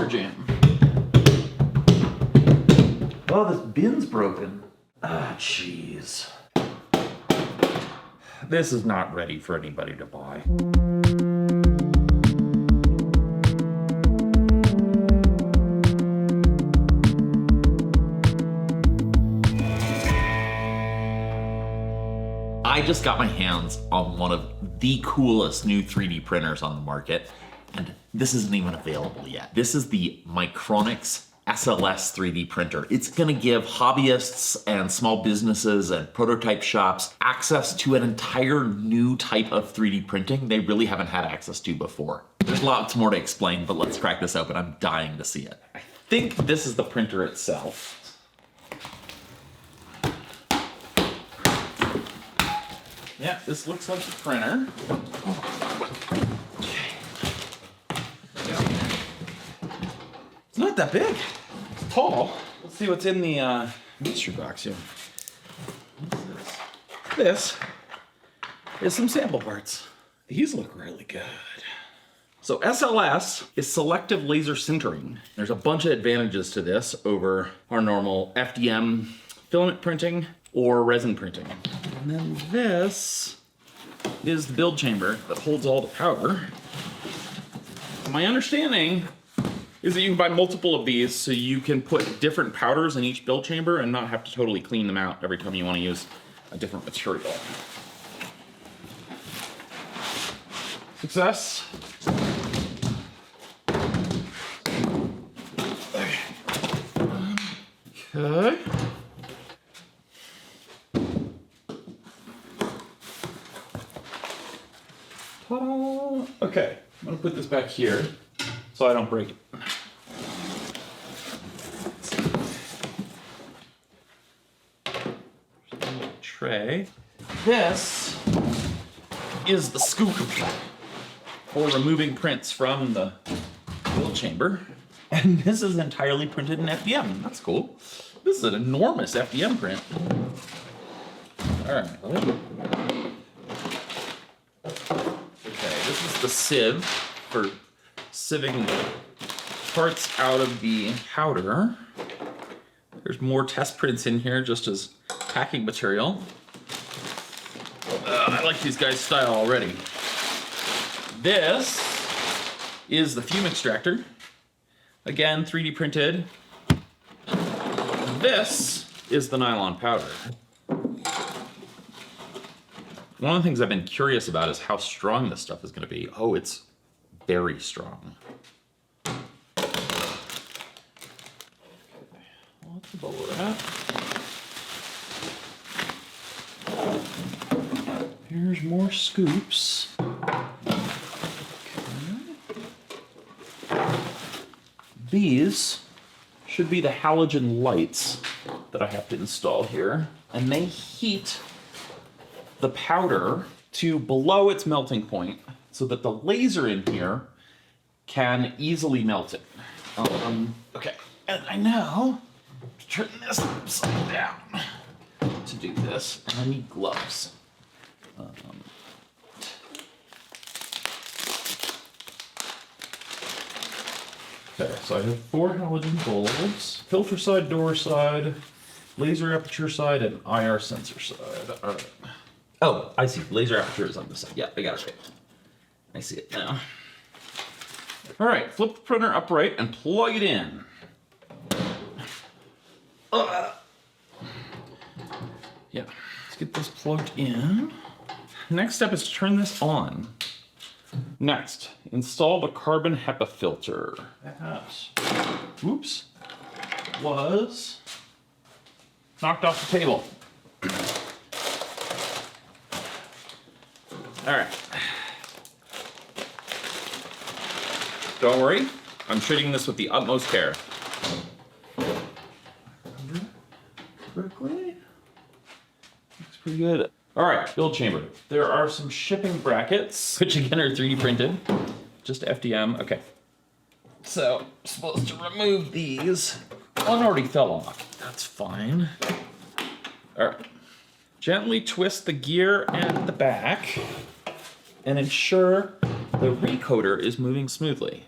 jam. Oh, this bin's broken. Ah, jeez. This is not ready for anybody to buy. I just got my hands on one of the coolest new 3D printers on the market, and this isn't even available yet. This is the Micronics SLS 3D printer. It's gonna give hobbyists and small businesses and prototype shops access to an entire new type of 3D printing they really haven't had access to before. There's lots more to explain, but let's crack this open. I'm dying to see it. I think this is the printer itself. Yeah, this looks like the printer. Okay. It's not that big. It's tall. Let's see what's in the mystery box here. What's this? This is some sample parts. These look really good. So SLS is selective laser sintering. There's a bunch of advantages to this over our normal FDM filament printing or resin printing. And then this is the build chamber that holds all the powder. My understanding is that you can buy multiple of these so you can put different powders in each build chamber and not have to totally clean them out every time you want to use a different material. Success. Okay. Ta-da! Okay, I'm gonna put this back here so I don't break it. Tray. This is the scoop for removing prints from the build chamber. And this is entirely printed in FDM. That's cool. This is an enormous FDM print. All right. This is the sieve for sieving parts out of the powder. There's more test prints in here just as packing material. I like these guys' style already. This is the fume extractor. Again, 3D printed. This is the nylon powder. One of the things I've been curious about is how strong this stuff is going to be. Oh, it's very strong. Okay. Let's bubble wrap. Here's more scoops. Okay. These should be the halogen lights that I have to install here, and they heat the powder to below its melting point so that the laser in here can easily melt it. Okay, and I know to turn this upside down to do this, and I need gloves. Okay, so I have 4 halogen bulbs, filter side, door side, laser aperture side, and IR sensor side. All right. Oh, I see. Laser aperture is on this side. Yeah, I got it. I see it now. All right, flip the printer upright and plug it in. Yeah, let's get this plugged in. Next step is to turn this on. Next, install the carbon HEPA filter. That, whoops, was knocked off the table. All right. Don't worry, I'm treating this with the utmost care. Correctly? Looks pretty good. All right, build chamber. There are some shipping brackets, which again are 3D printed, just FDM. Okay. So, I'm supposed to remove these. One already fell off. That's fine. All right. Gently twist the gear at the back and ensure the recoder is moving smoothly.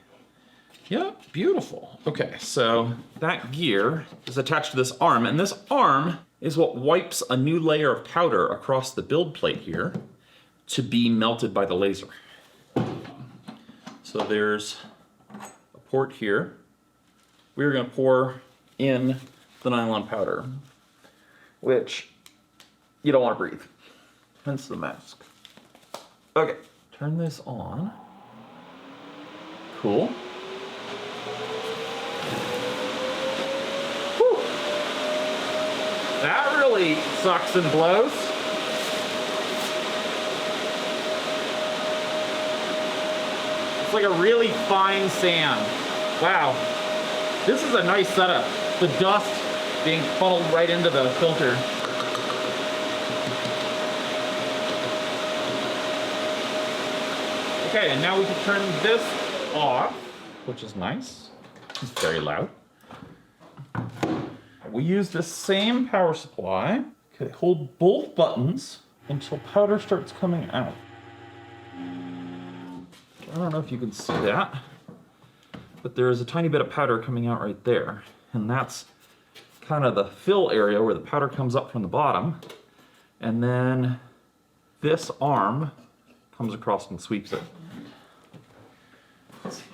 Yeah, beautiful. Okay, so that gear is attached to this arm, and this arm is what wipes a new layer of powder across the build plate here to be melted by the laser. So there's a port here. We're gonna pour in the nylon powder, which you don't wanna breathe, hence the mask. Okay, turn this on. Cool. Whew. That really sucks and blows. It's like a really fine sand. Wow. This is a nice setup. The dust being funneled right into the filter. Okay, and now we can turn this off, which is nice. It's very loud. We use the same power supply. Okay, hold both buttons until powder starts coming out. I don't know if you can see that, but there is a tiny bit of powder coming out right there. And that's kind of the fill area where the powder comes up from the bottom. And then this arm comes across and sweeps it. Let's see.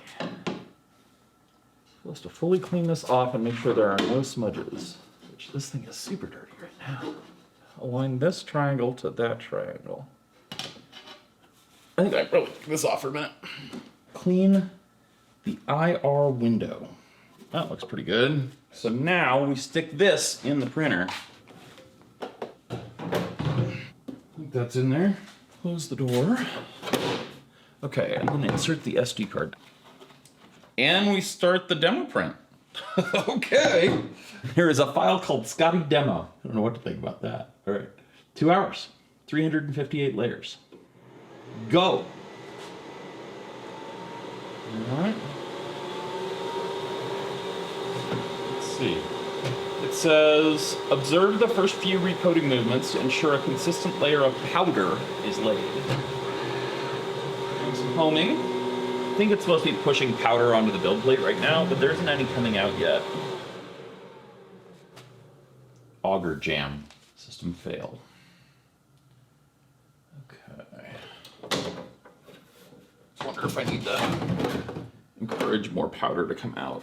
Supposed to fully clean this off and make sure there are no smudges, which this thing is super dirty right now. Align this triangle to that triangle. I think I probably take this off for a minute. Clean the IR window. That looks pretty good. So now we stick this in the printer. I think that's in there. Close the door. Okay, and then insert the SD card. And we start the demo print. Okay. There is a file called Scotty Demo. I don't know what to think about that. All right. 2 hours, 358 layers. Go. All right. Let's see. It says, observe the first few recoating movements to ensure a consistent layer of powder is laid. And some homing. I think it's supposed to be pushing powder onto the build plate right now, but there isn't any coming out yet. Auger jam. System failed. Okay. I wonder if I need to encourage more powder to come out.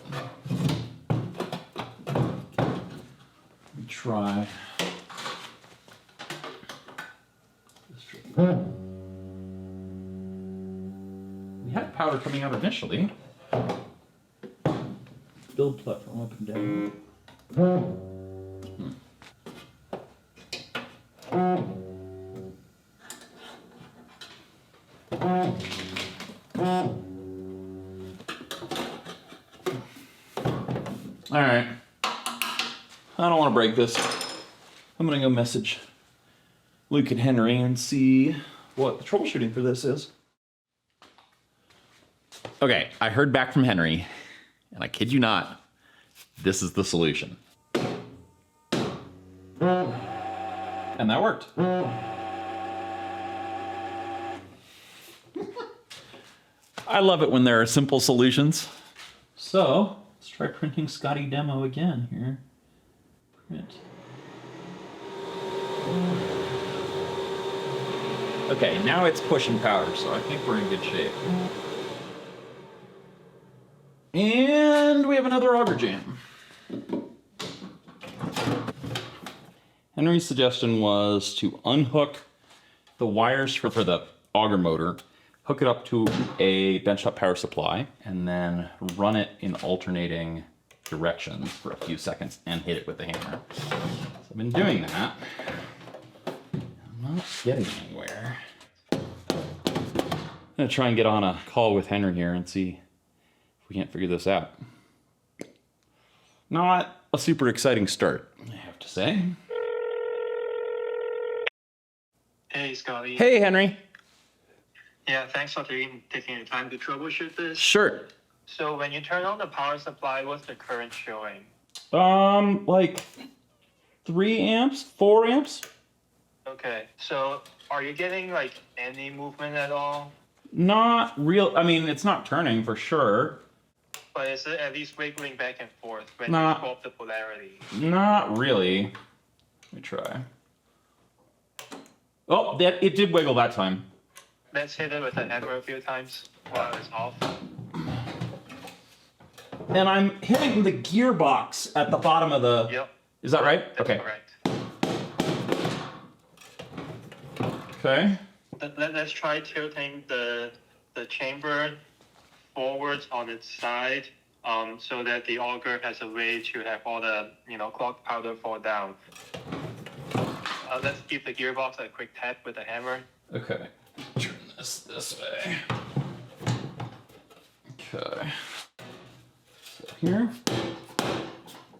Let me try this trick. We had powder coming out initially. Build platform up and down. All right. I don't want to break this. I'm going to go message Luke and Henry and see what the troubleshooting for this is. Okay, I heard back from Henry, and I kid you not, this is the solution. And that worked. I love it when there are simple solutions. So, let's try printing Scotty Demo again here. Print. Okay, now it's pushing powder, so I think we're in good shape. And we have another auger jam. Henry's suggestion was to unhook the wires for the auger motor, hook it up to a benchtop power supply, and then run it in alternating directions for a few seconds and hit it with the hammer. So I've been doing that. I'm not getting anywhere. I'm gonna try and get on a call with Henry here and see if we can't figure this out. Not a super exciting start, I have to say. Hey, Scotty. Hey, Henry. Yeah, thanks for taking the time to troubleshoot this. Sure. So when you turn on the power supply, what's the current showing? Like 3 amps, 4 amps? Okay, so are you getting like any movement at all? Not real, I mean, it's not turning for sure. but is it at least wiggling back and forth when you Nah. swap the polarity? Not really. Let me try. Oh, it did wiggle that time. Let's hit it with a hammer a few times while it's off. And I'm hitting the gearbox at the bottom of the... Yep. Is that right? That's okay. correct. Okay. Let's try tilting the chamber forwards on its side, so that the auger has a way to have all the clogged powder fall down. Let's give the gearbox a quick tap with a hammer. Okay. Turn this way. Okay. So here.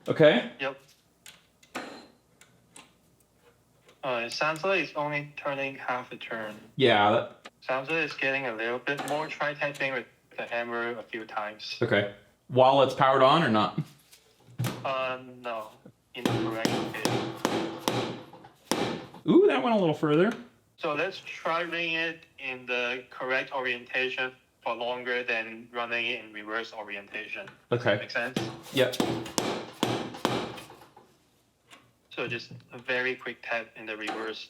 Okay. Yep. It sounds like it's only turning half a turn. Yeah. Sounds like it's getting a little bit more. Try tapping with the hammer a few times. Okay. While it's powered on or not? No. In the correct location. Ooh, that went a little further. So let's try running it in the correct orientation for longer than running it in reverse orientation. Does that make sense? Yep. So just a very quick tap in the reverse.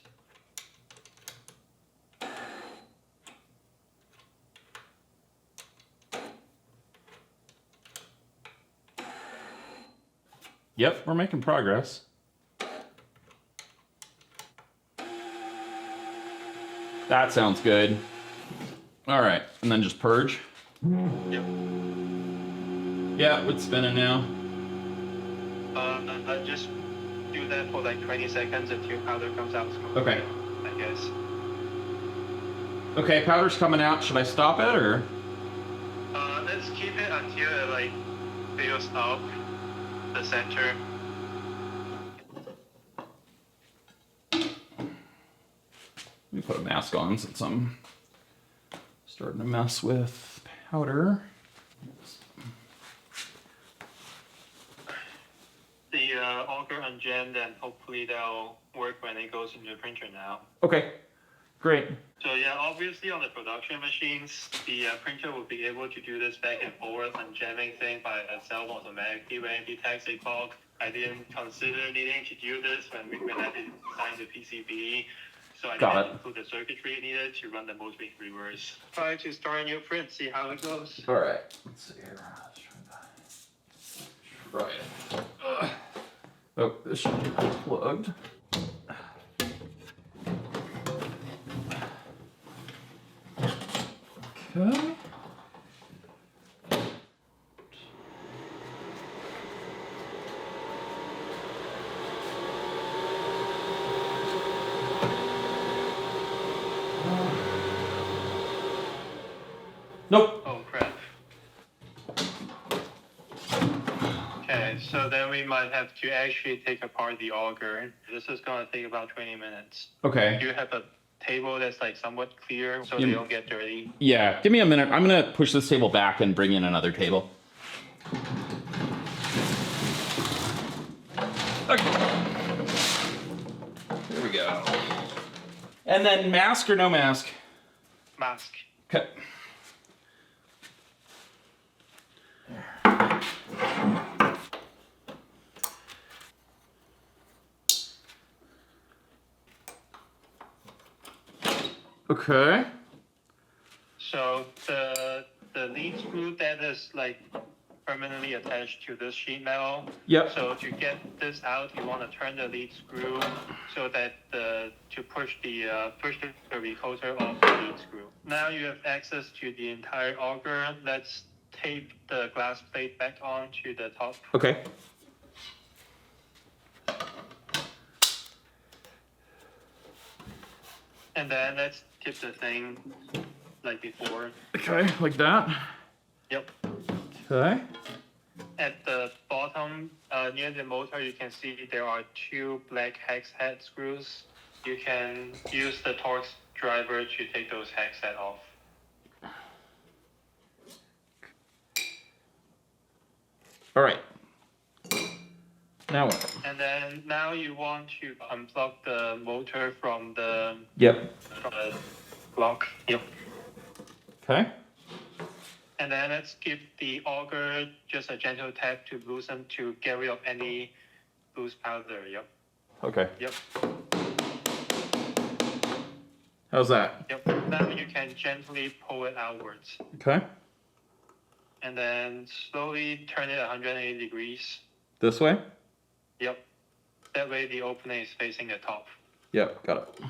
Yep, we're making progress. That sounds good. All right, and then just purge. Yep. Yeah, it's spinning now. Just do that for like 20 seconds until powder comes out smoothly. Okay. I guess. Okay, powder's coming out. Should I stop it or? Let's keep it until it like fills up the center. Let me put a mask on since I'm starting to mess with powder. The auger unjammed, and hopefully that'll work when it goes into the printer now. Okay, great. So yeah, obviously on the production machines, the printer will be able to do this back and forth unjamming thing by itself automatically when it detects a clog. I didn't consider needing to do this when I designed the PCB, so I didn't include the circuitry needed to run the mode in reverse. Try to start a new print, see how it goes. All right, let's see here. Let's try it. Oh, this should be unplugged. Okay. Nope. Oh crap. Okay, so then we might have to actually take apart the auger. This is going to take about 20 minutes. Okay. Do you have a table that's like somewhat clear so they don't get dirty? Yeah, give me a minute. I'm gonna push this table back and bring in another table. Okay. There we go. And then mask or no mask? Mask. Okay. Okay. So the lead screw that is like permanently attached to this sheet metal. Yep. So to get this out, you want to turn the lead screw so that to push the recoater off the lead screw. Now you have access to the entire auger. Let's tape the glass plate back onto the top. Okay. And then let's tip the thing like before. Okay, like that. Yep. Okay. At the bottom, near the motor, you can see there are two black hex head screws. You can use the Torx driver to take those hex head off. All right. Now what? And then now you want to unplug the motor from the Yep. block. Yep. Okay. And then let's give the auger just a gentle tap to loosen to get rid of any loose powder. Yep. Okay. Yep. How's that? Yep. Now you can gently pull it outwards. Okay. And then slowly turn it 180 degrees. This way? Yep. That way the opening is facing the top. Yep, got it.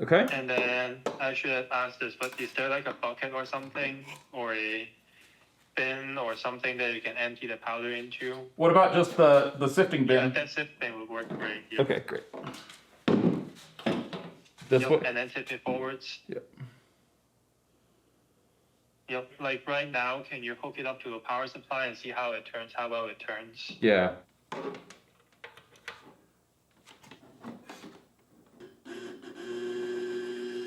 Okay. And then I should have asked this, but is there like a bucket or something, or a bin or something that you can empty the powder into? What about just the sifting bin? Yeah, that sifting bin would work great. Yep. Okay, great. This Yep. way? And then tip it forwards. Yep. Yep. Like right now, can you hook it up to a power supply and see how it turns, how well it turns? Yeah.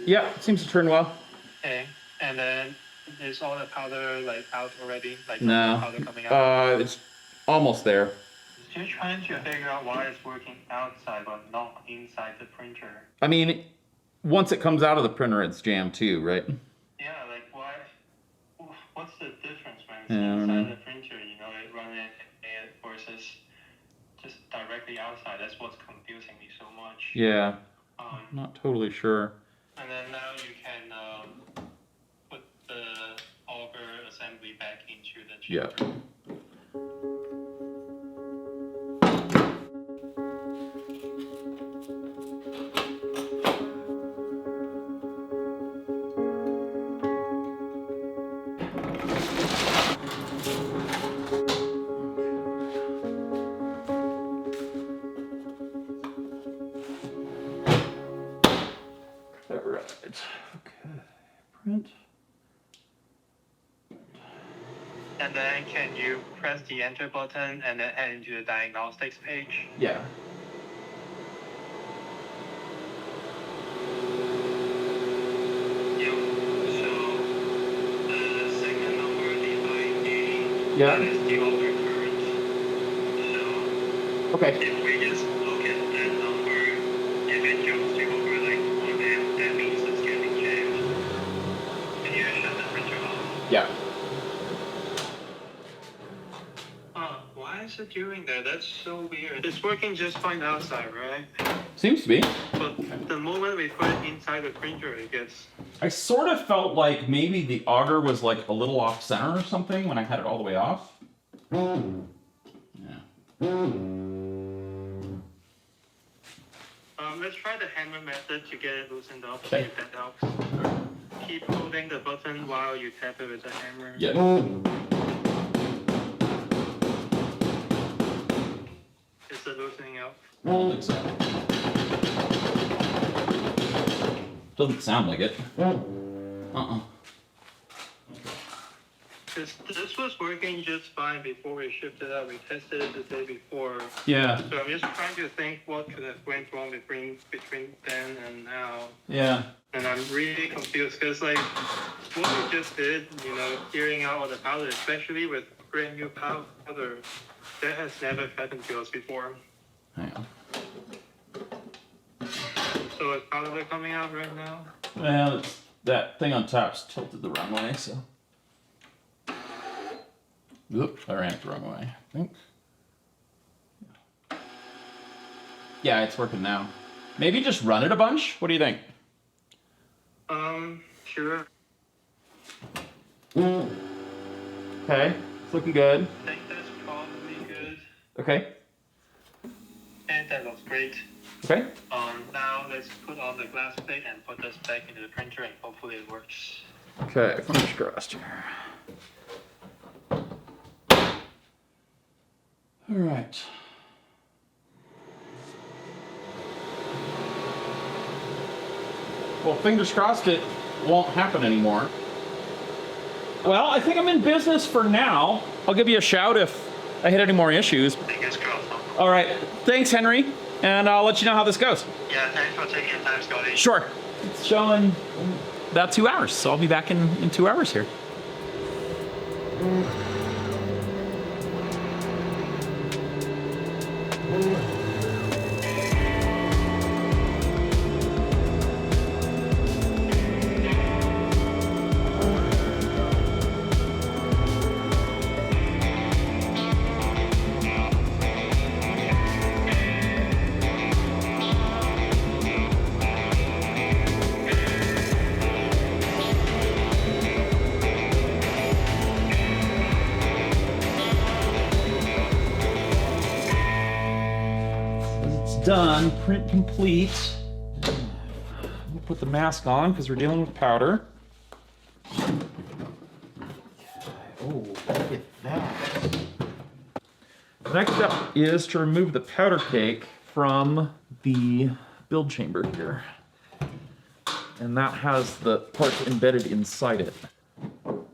Yeah, it seems to turn well. Okay. And then is all the powder like out already? Like No. powder coming out? It's almost there. Still trying to figure out why it's working outside but not inside the printer. I mean, once it comes out of the printer, it's jammed too, right? Yeah, like why? What's the difference when it's Yeah, I don't inside know. the printer? You know, it running it versus just directly outside. That's what's confusing me so much. Yeah, Um, not totally sure. and then now you can put the auger assembly back into the Yeah. chamber. All right. Okay. Print. And then can you press the enter button and then head into the diagnostics page? Yeah. Yep. So the second number, the ID, Yeah. that is the auger current. So Okay. if we just look at that number, if it jumps to over like 1 amp, that means it's getting jammed. Can you shut the printer off? Yeah. Why is it doing that? That's so weird. It's working just fine outside, right? Seems to be. But the moment we put it inside the printer, it gets... I sort of felt like maybe the auger was like a little off center or something when I had it all the way off. Yeah. Let's try the hammer method to get it loosened up, see Okay. if that helps. Keep holding the button while you tap it with the hammer. Yeah. Is it loosening up? I don't think so. Doesn't sound like it. Uh-uh. This was working just fine before we shipped it out. We tested it the day before. Yeah. So I'm just trying to think what could have went wrong between then and now. Yeah. And I'm really confused because like what we just did, you know, clearing out all the powder, especially with brand new powder, that has never happened to us before. Hang on. So is powder coming out right now? Well, that thing on top's tilted the wrong way, so. Oop, I ran it the wrong way, I think. Yeah, it's working now. Maybe just run it a bunch? What do you think? Sure. Okay, it's looking good. I think that's probably good. Okay. And that looks great. Okay. Now let's put on the glass plate and put this back into the printer and hopefully it works. Okay, fingers crossed here. All right. Well, fingers crossed it won't happen anymore. Well, I think I'm in business for now. I'll give you a shout if I hit any more issues. Fingers crossed. All right. Thanks, Henry. And I'll let you know how this goes. Yeah, thanks for taking your time, Scotty. Sure. It's showing about 2 hours, so I'll be back in 2 hours here. done, print complete. We'll put the mask on because we're dealing with powder. Oh, look at that. The next step is to remove the powder cake from the build chamber here. And that has the parts embedded inside it. Oh,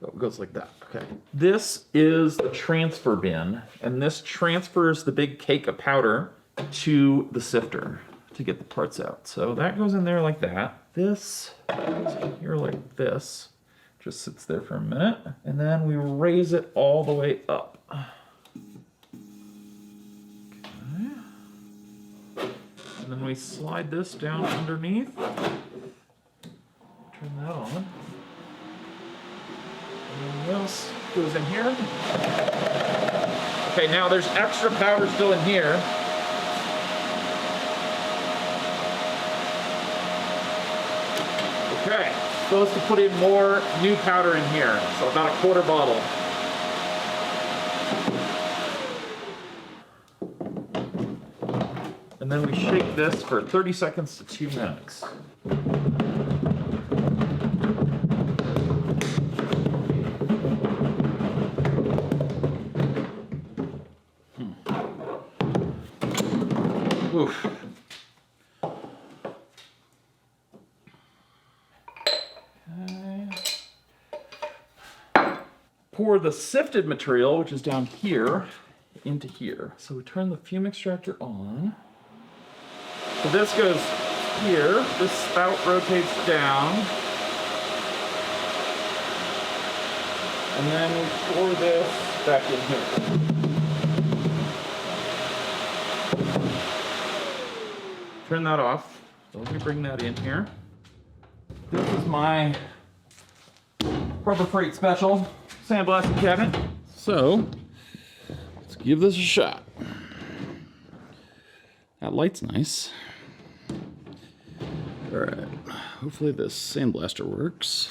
it goes like that, okay. This is the transfer bin, and this transfers the big cake of powder to the sifter to get the parts out. So that goes in there like that. This goes in here like this. Just sits there for a minute, and then we raise it all the way up. Okay. And then we slide this down underneath. Turn that on. And this goes in here. Okay, now there's extra powder still in here. Okay, supposed to put in more new powder in here, so about a quarter bottle. And then we shake this for 30 seconds to 2 minutes. Oof. Okay. Pour the sifted material, which is down here, into here. So we turn the fume extractor on. So this goes here, this spout rotates down. And then we pour this back in here. Turn that off. So let me bring that in here. This is my Harbor Freight Special sandblasting cabinet. So let's give this a shot. That light's nice. All right, hopefully this sandblaster works.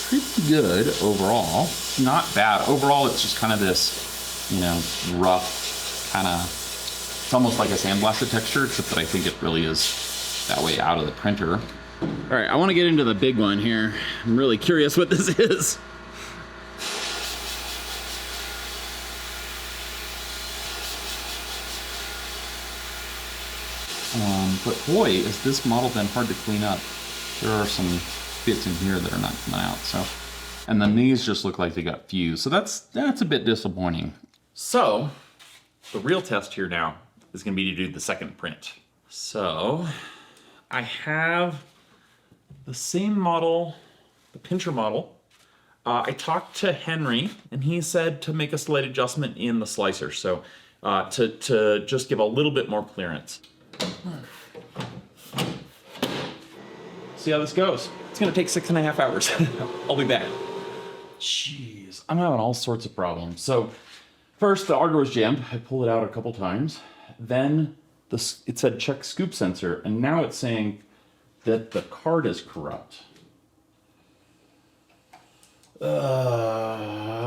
Pretty good overall. Not bad. Overall, it's just kind of this, you know, rough kind of, it's almost like a sandblasted texture, except that I think it really is that way out of the printer. All right, I want to get into the big one here. I'm really curious what this is. But boy, is this model then hard to clean up. There are some bits in here that are not coming out, so. And then these just look like they got fused, so that's a bit disappointing. So, the real test here now is gonna be to do the second print. So, I have the same model, the pincher model. I talked to Henry, and he said to make a slight adjustment in the slicer, so to just give a little bit more clearance. See how this goes. It's gonna take 6.5 hours. I'll be back. Jeez, I'm having all sorts of problems. So first, the auger was jammed. I pulled it out a couple times. Then it said check scoop sensor, and now it's saying that the card is corrupt. I'm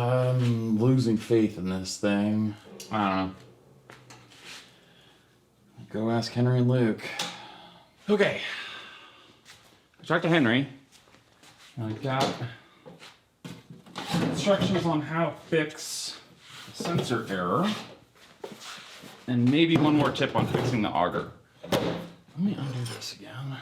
losing faith in this thing. I don't know. Go ask Henry and Luke. Okay. I talked to Henry. I got instructions on how to fix the sensor error. And maybe one more tip on fixing the auger. Let me undo this again.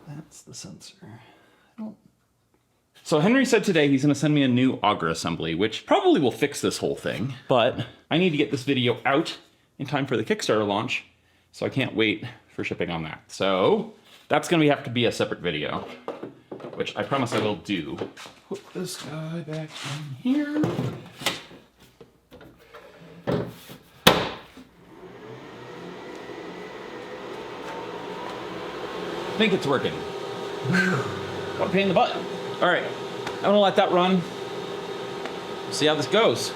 That's the sensor. So Henry said today he's going to send me a new auger assembly, which probably will fix this whole thing, but I need to get this video out in time for the Kickstarter launch, so I can't wait for shipping on that. So that's going to have to be a separate video, which I promise I will do. Put this guy back in here. I think it's working. What a pain in the butt. All right, I'm gonna let that run. See how this goes.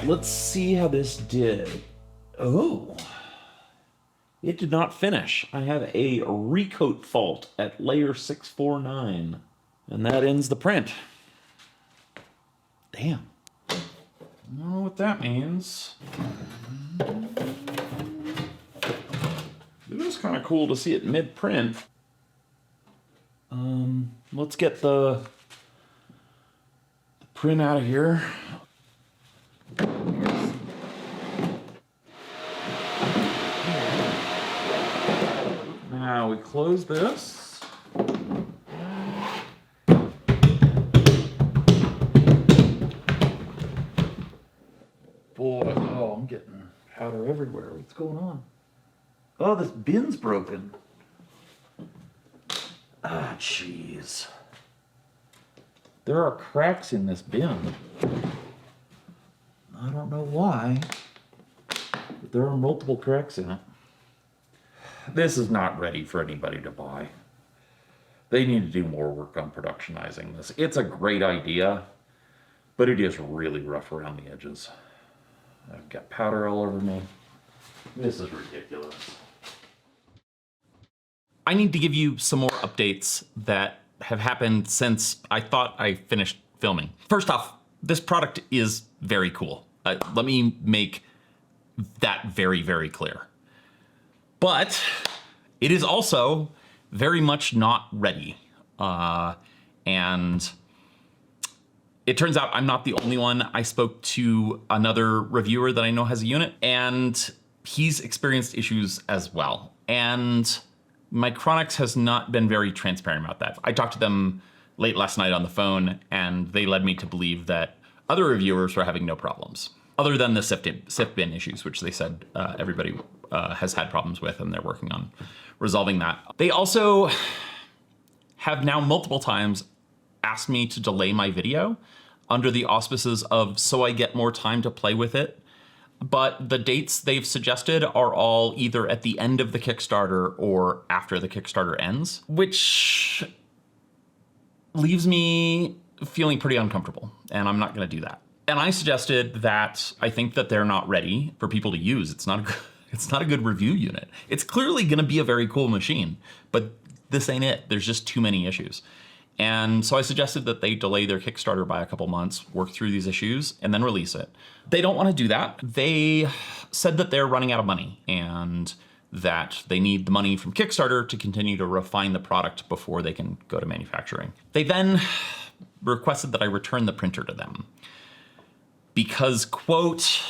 let's see how this did. Oh, it did not finish. I have a recoat fault at layer 649, and that ends the print. Damn. I don't know what that means. It is kind of cool to see it mid-print. Let's get the print out of here. Now we close this. Boy, oh, I'm getting powder everywhere. What's going on? Oh, this bin's broken. Ah, jeez. There are cracks in this bin. I don't know why, but there are multiple cracks in it. This is not ready for anybody to buy. They need to do more work on productionizing this. It's a great idea, but it is really rough around the edges. I've got powder all over me. This is ridiculous. I need to give you some more updates that have happened since I thought I finished filming. First off, this product is very cool. Let me make that very, very clear. But it is also very much not ready. And it turns out I'm not the only one. I spoke to another reviewer that I know has a unit, and he's experienced issues as well. And Micronics has not been very transparent about that. I talked to them late last night on the phone, and they led me to believe that other reviewers were having no problems, other than the sift bin issues, which they said everybody has had problems with, and they're working on resolving that. They also have now multiple times asked me to delay my video under the auspices of so I get more time to play with it. But the dates they've suggested are all either at the end of the Kickstarter or after the Kickstarter ends, which leaves me feeling pretty uncomfortable, and I'm not gonna do that. And I suggested that I think that they're not ready for people to use. It's not a good review unit. It's clearly gonna be a very cool machine, but this ain't it. There's just too many issues. And so I suggested that they delay their Kickstarter by a couple months, work through these issues, and then release it. They don't want to do that. They said that they're running out of money and that they need the money from Kickstarter to continue to refine the product before they can go to manufacturing. They then requested that I return the printer to them because, quote,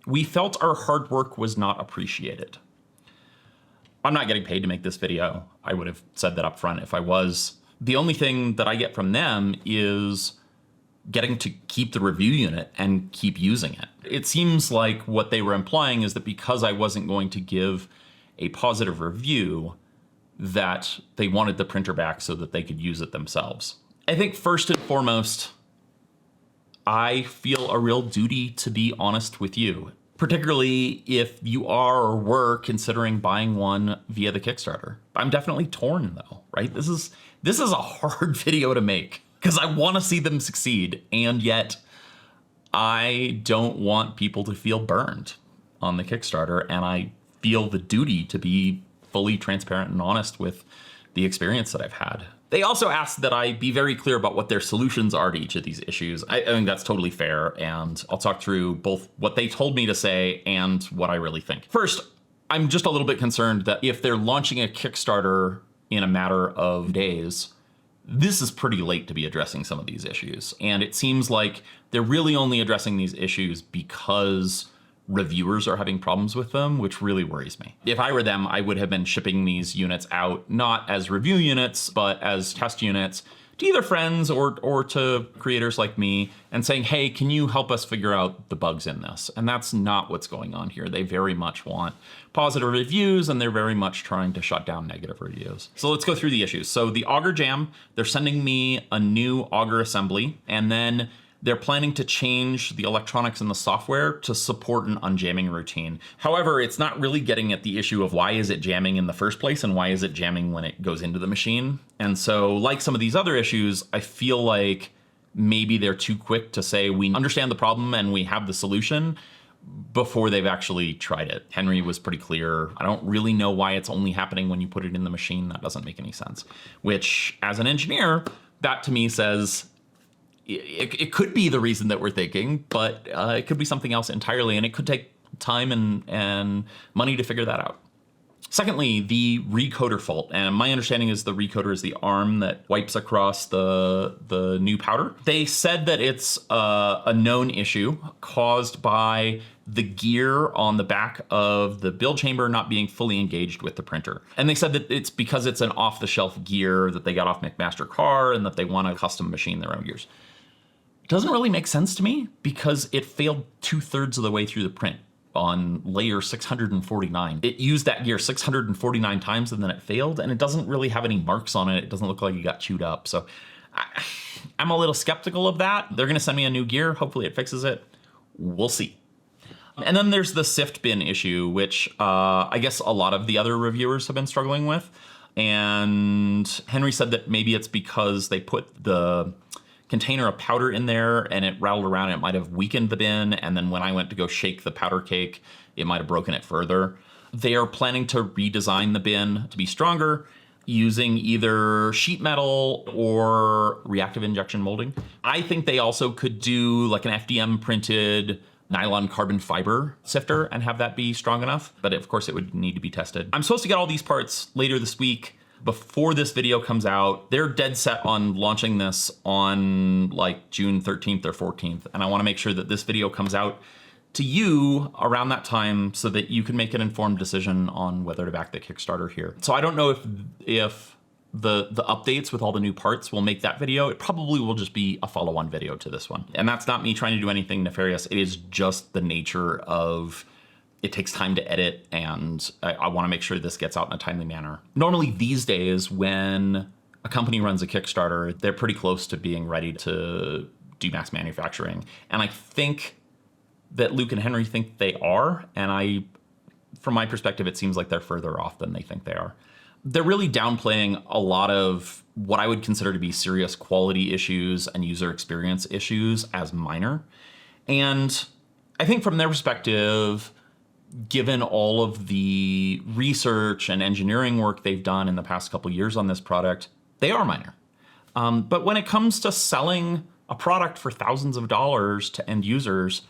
"We felt our hard work was not appreciated." I'm not getting paid to make this video. I would have said that up front if I was. The only thing that I get from them is getting to keep the review unit and keep using it. It seems like what they were implying is that because I wasn't going to give a positive review, that they wanted the printer back so that they could use it themselves. I think first and foremost, I feel a real duty to be honest with you, particularly if you are or were considering buying one via the Kickstarter. I'm definitely torn though, right? This is a hard video to make because I want to see them succeed, and yet I don't want people to feel burned on the Kickstarter, and I feel the duty to be fully transparent and honest with the experience that I've had. They also asked that I be very clear about what their solutions are to each of these issues. I think that's totally fair, and I'll talk through both what they told me to say and what I really think. First, I'm just a little bit concerned that if they're launching a Kickstarter in a matter of days, this is pretty late to be addressing some of these issues. And it seems like they're really only addressing these issues because reviewers are having problems with them, which really worries me. If I were them, I would have been shipping these units out, not as review units, but as test units to either friends or to creators like me and saying, hey, can you help us figure out the bugs in this? And that's not what's going on here. They very much want positive reviews, and they're very much trying to shut down negative reviews. So let's go through the issues. So the auger jam, they're sending me a new auger assembly, and then they're planning to change the electronics and the software to support an unjamming routine. However, it's not really getting at the issue of why is it jamming in the first place and why is it jamming when it goes into the machine. And so like some of these other issues, I feel like maybe they're too quick to say, we understand the problem and we have the solution, before they've actually tried it. Henry was pretty clear. I don't really know why it's only happening when you put it in the machine. That doesn't make any sense. Which, as an engineer, that to me says it could be the reason that we're thinking, but it could be something else entirely, and it could take time and money to figure that out. Secondly, the recoder fault, and my understanding is the recoder is the arm that wipes across the new powder. They said that it's a known issue caused by the gear on the back of the build chamber not being fully engaged with the printer. And they said that it's because it's an off-the-shelf gear that they got off McMaster car and that they want to custom machine their own gears. It doesn't really make sense to me because it failed 2/3 of the way through the print on layer 649. It used that gear 649 times and then it failed, and it doesn't really have any marks on it. It doesn't look like it got chewed up. So I'm a little skeptical of that. They're gonna send me a new gear. Hopefully it fixes it. We'll see. And then there's the sift bin issue, which I guess a lot of the other reviewers have been struggling with. And Henry said that maybe it's because they put the container of powder in there and it rattled around. It might have weakened the bin. And then when I went to go shake the powder cake, it might have broken it further. They are planning to redesign the bin to be stronger using either sheet metal or reactive injection molding. I think they also could do like an FDM printed nylon carbon fiber sifter and have that be strong enough. But of course it would need to be tested. I'm supposed to get all these parts later this week. Before this video comes out, they're dead set on launching this on like June 13th or 14th. And I want to make sure that this video comes out to you around that time so that you can make an informed decision on whether to back the Kickstarter here. So I don't know if the updates with all the new parts will make that video. It probably will just be a follow-on video to this one. And that's not me trying to do anything nefarious. It is just the nature of it takes time to edit, and I want to make sure this gets out in a timely manner. Normally these days, when a company runs a Kickstarter, they're pretty close to being ready to do mass manufacturing. And I think that Luke and Henry think they are, and from my perspective, it seems like they're further off than they think they are. They're really downplaying a lot of what I would consider to be serious quality issues and user experience issues as minor. And I think from their perspective, given all of the research and engineering work they've done in the past couple years on this product, they are minor. But when it comes to selling a product for thousands of dollars to end users,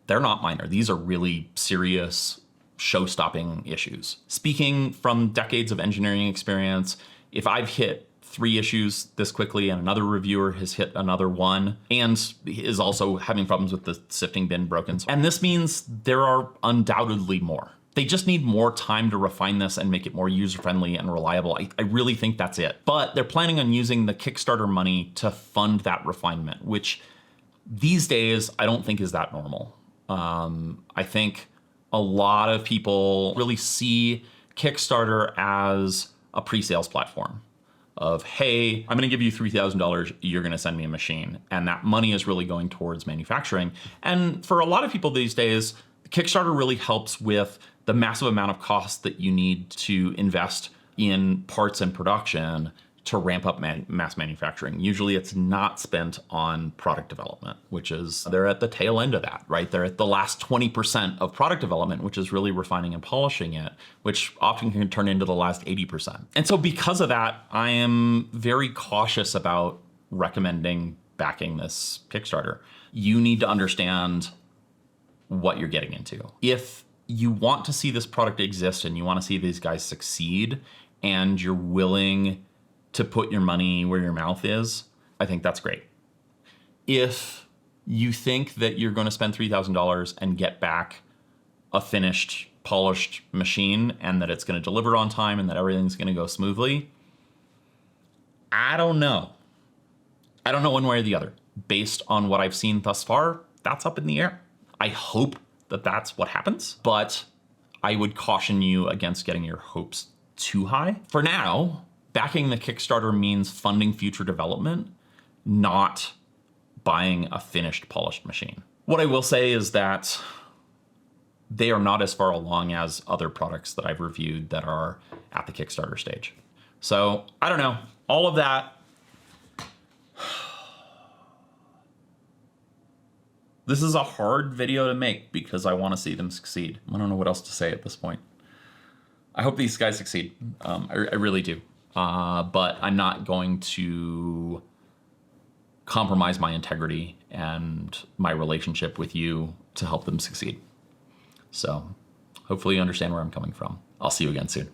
they're not minor. These are really serious, show-stopping issues. Speaking from decades of engineering experience, if I've hit 3 issues this quickly and another reviewer has hit another one and is also having problems with the sifting bin broken, and this means there are undoubtedly more. They just need more time to refine this and make it more user-friendly and reliable. I really think that's it. But they're planning on using the Kickstarter money to fund that refinement, which these days I don't think is that normal. I think a lot of people really see Kickstarter as a pre-sales platform of, hey, I'm gonna give you $3,000, you're gonna send me a machine. And that money is really going towards manufacturing. And for a lot of people these days, Kickstarter really helps with the massive amount of cost that you need to invest in parts and production to ramp up mass manufacturing. Usually it's not spent on product development, which is, they're at the tail end of that, right? They're at the last 20% of product development, which is really refining and polishing it, which often can turn into the last 80%. And so because of that, I am very cautious about recommending backing this Kickstarter. You need to understand what you're getting into. If you want to see this product exist and you want to see these guys succeed and you're willing to put your money where your mouth is, I think that's great. If you think that you're going to spend $3,000 and get back a finished, polished machine and that it's going to deliver on time and that everything's going to go smoothly, I don't know. I don't know one way or the other. Based on what I've seen thus far, that's up in the air. I hope that that's what happens, but I would caution you against getting your hopes too high. For now, backing the Kickstarter means funding future development, not buying a finished, polished machine. What I will say is that they are not as far along as other products that I've reviewed that are at the Kickstarter stage. So I don't know, all of that, This is a hard video to make because I want to see them succeed. I don't know what else to say at this point. I hope these guys succeed. I really do. But I'm not going to compromise my integrity and my relationship with you to help them succeed. So hopefully you understand where I'm coming from. I'll see you again soon.